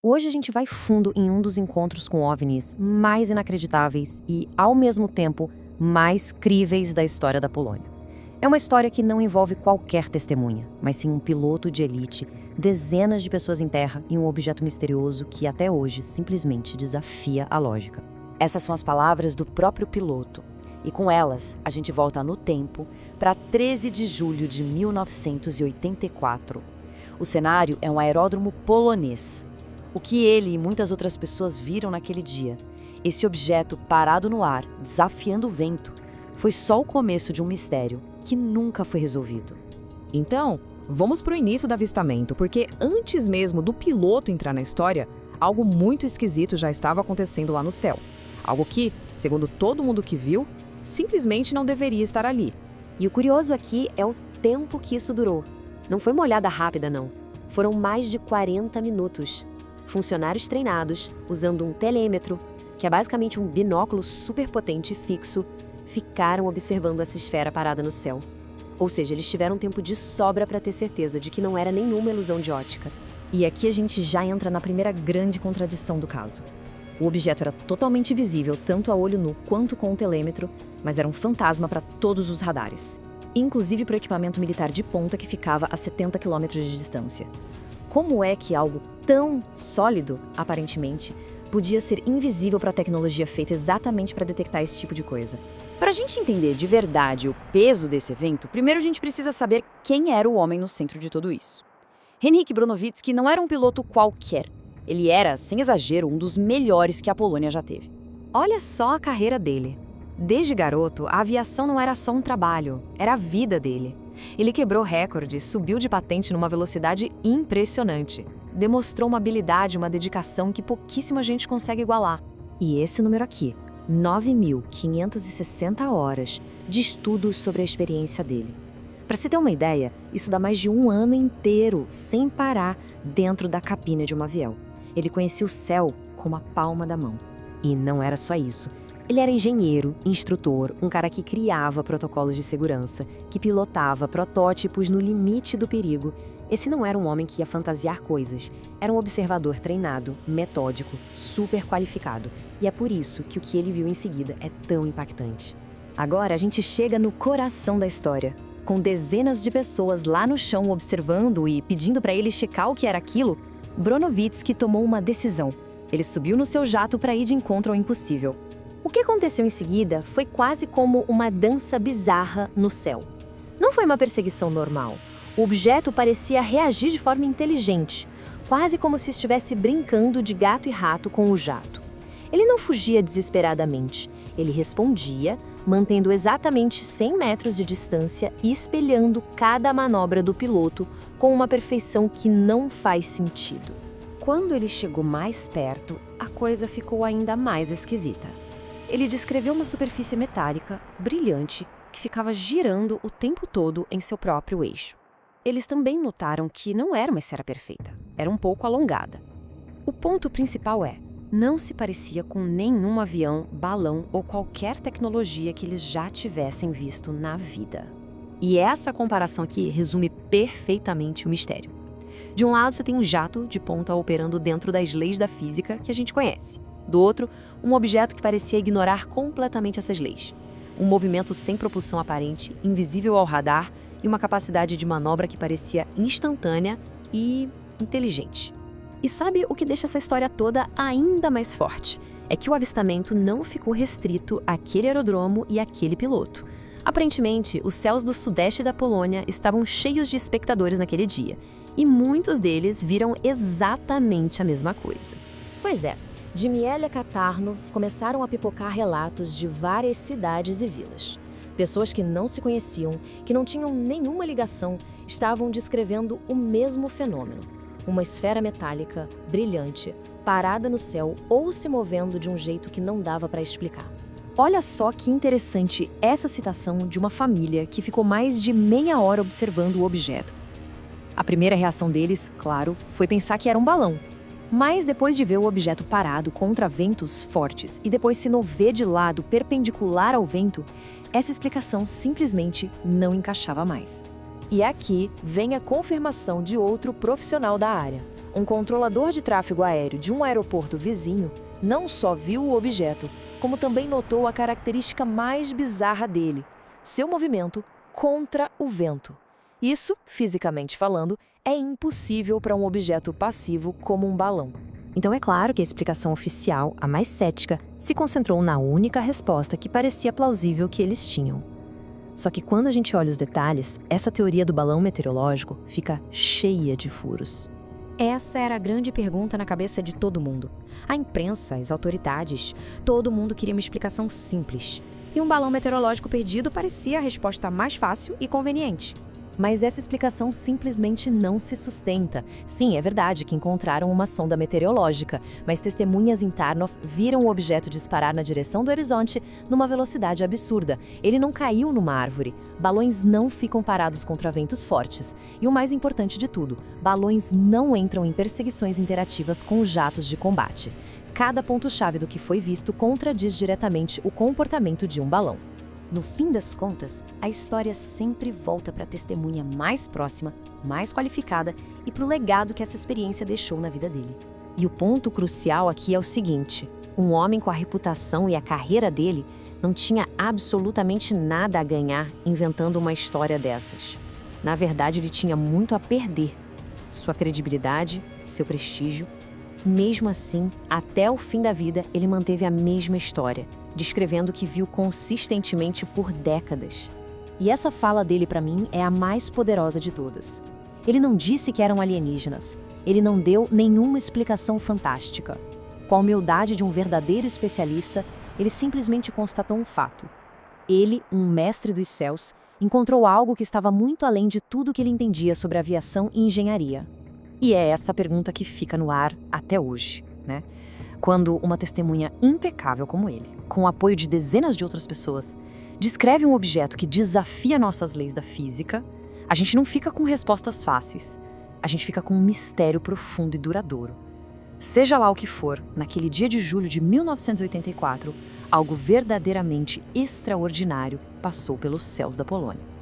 Hoje a gente vai fundo em um dos encontros com OVNIs mais inacreditáveis e, ao mesmo tempo, mais críveis da história da Polônia. É uma história que não envolve qualquer testemunha, mas sim um piloto de elite, dezenas de pessoas em terra e um objeto misterioso que até hoje simplesmente desafia a lógica. Essas são as palavras do próprio piloto. E com elas, a gente volta no tempo para 13 de julho de 1984. O cenário é um aeródromo polonês. O que ele e muitas outras pessoas viram naquele dia, esse objeto parado no ar, desafiando o vento, foi só o começo de um mistério que nunca foi resolvido. Então, vamos para o início do avistamento, porque antes mesmo do piloto entrar na história, algo muito esquisito já estava acontecendo lá no céu. Algo que, segundo todo mundo que viu, simplesmente não deveria estar ali. E o curioso aqui é o tempo que isso durou. Não foi uma olhada rápida, não. Foram mais de 40 minutos. Funcionários treinados, usando um telêmetro, que é basicamente um binóculo super potente e fixo, ficaram observando essa esfera parada no céu. Ou seja, eles tiveram tempo de sobra para ter certeza de que não era nenhuma ilusão de ótica. E aqui a gente já entra na primeira grande contradição do caso. O objeto era totalmente visível, tanto a olho nu quanto com o telêmetro, mas era um fantasma para todos os radares, inclusive para o equipamento militar de ponta que ficava a 70 quilômetros de distância. Como é que algo tão sólido, aparentemente, podia ser invisível para a tecnologia feita exatamente para detectar esse tipo de coisa? Para a gente entender de verdade o peso desse evento, primeiro a gente precisa saber quem era o homem no centro de tudo isso. Henryk Bronowicki não era um piloto qualquer. Ele era, sem exagero, um dos melhores que a Polônia já teve. Olha só a carreira dele. Desde garoto, a aviação não era só um trabalho, era a vida dele. Ele quebrou recordes, subiu de patente numa velocidade impressionante. Demonstrou uma habilidade, uma dedicação que pouquíssima gente consegue igualar. E esse número aqui, 9.560 horas de estudos sobre a experiência dele. Para se ter uma ideia, isso dá mais de um ano inteiro, sem parar, dentro da cabine de um avião. Ele conhecia o céu como a palma da mão. E não era só isso. Ele era engenheiro, instrutor, um cara que criava protocolos de segurança, que pilotava protótipos no limite do perigo. Esse não era um homem que ia fantasiar coisas. Era um observador treinado, metódico, super qualificado. E é por isso que o que ele viu em seguida é tão impactante. Agora a gente chega no coração da história. Com dezenas de pessoas lá no chão observando e pedindo para ele checar o que era aquilo, Bronowicki tomou uma decisão. Ele subiu no seu jato para ir de encontro ao impossível. O que aconteceu em seguida foi quase como uma dança bizarra no céu. Não foi uma perseguição normal. O objeto parecia reagir de forma inteligente, quase como se estivesse brincando de gato e rato com o jato. Ele não fugia desesperadamente. Ele respondia, mantendo exatamente 100 metros de distância e espelhando cada manobra do piloto com uma perfeição que não faz sentido. Quando ele chegou mais perto, a coisa ficou ainda mais esquisita. Ele descreveu uma superfície metálica, brilhante, que ficava girando o tempo todo em seu próprio eixo. Eles também notaram que não era uma esfera perfeita, era um pouco alongada. O ponto principal não se parecia com nenhum avião, balão ou qualquer tecnologia que eles já tivessem visto na vida. E essa comparação aqui resume perfeitamente o mistério. De um lado, você tem um jato de ponta operando dentro das leis da física que a gente conhece. Do outro, um objeto que parecia ignorar completamente essas leis. Um movimento sem propulsão aparente, invisível ao radar e uma capacidade de manobra que parecia instantânea e inteligente. E sabe o que deixa essa história toda ainda mais forte? É que o avistamento não ficou restrito àquele aeródromo e àquele piloto. Aparentemente, os céus do sudeste da Polônia estavam cheios de espectadores naquele dia, e muitos deles viram exatamente a mesma coisa. Pois é, de Mielia Katarnów começaram a pipocar relatos de várias cidades e vilas. Pessoas que não se conheciam, que não tinham nenhuma ligação, estavam descrevendo o mesmo fenômeno. Uma esfera metálica, brilhante, parada no céu ou se movendo de um jeito que não dava para explicar. Olha só que interessante essa citação de uma família que ficou mais de meia hora observando o objeto. A primeira reação deles, claro, foi pensar que era um balão. Mas depois de ver o objeto parado contra ventos fortes e depois se mover de lado perpendicular ao vento, essa explicação simplesmente não encaixava mais. E aqui vem a confirmação de outro profissional da área, Um controlador de tráfego aéreo de um aeroporto vizinho não só viu o objeto, como também notou a característica mais bizarra dele: seu movimento contra o vento. Isso, fisicamente falando, é impossível para um objeto passivo como um balão. Então é claro que a explicação oficial, a mais cética, se concentrou na única resposta que parecia plausível que eles tinham. Só que quando a gente olha os detalhes, essa teoria do balão meteorológico fica cheia de furos. Essa era a grande pergunta na cabeça de todo mundo. A imprensa, as autoridades, todo mundo queria uma explicação simples. E um balão meteorológico perdido parecia a resposta mais fácil e conveniente. Mas essa explicação simplesmente não se sustenta. Sim, é verdade que encontraram uma sonda meteorológica, mas testemunhas em Tarnow viram o objeto disparar na direção do horizonte numa velocidade absurda. Ele não caiu numa árvore. Balões não ficam parados contra ventos fortes. E o mais importante de tudo, balões não entram em perseguições interativas com jatos de combate. Cada ponto-chave do que foi visto contradiz diretamente o comportamento de um balão. No fim das contas, a história sempre volta para a testemunha mais próxima, mais qualificada e para o legado que essa experiência deixou na vida dele. E o ponto crucial aqui é o seguinte: um homem com a reputação e a carreira dele não tinha absolutamente nada a ganhar inventando uma história dessas. Na verdade, ele tinha muito a perder. Sua credibilidade, seu prestígio. Mesmo assim, até o fim da vida, ele manteve a mesma história, descrevendo o que viu consistentemente por décadas. E essa fala dele para mim é a mais poderosa de todas. Ele não disse que eram alienígenas. Ele não deu nenhuma explicação fantástica. Com a humildade de um verdadeiro especialista, ele simplesmente constatou um fato. Ele, um mestre dos céus, encontrou algo que estava muito além de tudo que ele entendia sobre aviação e engenharia. E é essa pergunta que fica no ar até hoje, né? Quando uma testemunha impecável como ele, com o apoio de dezenas de outras pessoas, descreve um objeto que desafia nossas leis da física, a gente não fica com respostas fáceis, a gente fica com um mistério profundo e duradouro. Seja lá o que for, naquele dia de julho de 1984, algo verdadeiramente extraordinário passou pelos céus da Polônia.